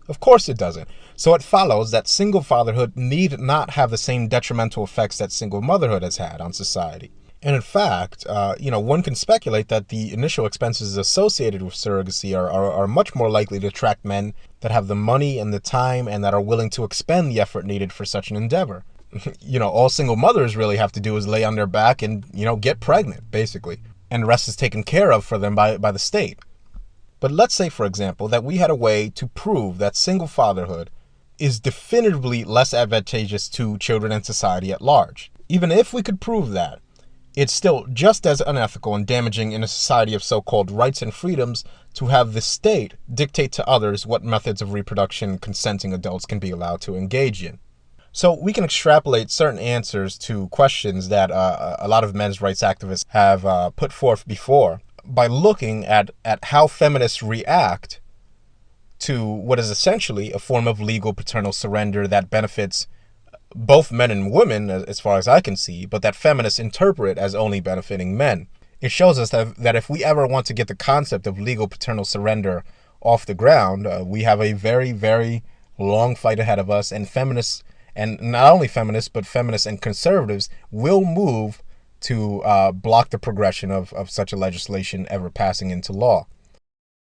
Of course it doesn't. So it follows that single fatherhood need not have the same detrimental effects that single motherhood has had on society. And in fact, one can speculate that the initial expenses associated with surrogacy are much more likely to attract men that have the money and the time and that are willing to expend the effort needed for such an endeavor. All single mothers really have to do is lay on their back and, get pregnant, basically. And the rest is taken care of for them by the state. But let's say, for example, that we had a way to prove that single fatherhood is definitively less advantageous to children and society at large. Even if we could prove that, it's still just as unethical and damaging in a society of so-called rights and freedoms to have the state dictate to others what methods of reproduction consenting adults can be allowed to engage in. So we can extrapolate certain answers to questions that a lot of men's rights activists have put forth before by looking at how feminists react to what is essentially a form of legal paternal surrender that benefits both men and women, as far as I can see, but that feminists interpret as only benefiting men. It shows us that if we ever want to get the concept of legal paternal surrender off the ground, we have a very, very long fight ahead of us, and feminists, and not only feminists, but feminists and conservatives will move to block the progression of such a legislation ever passing into law.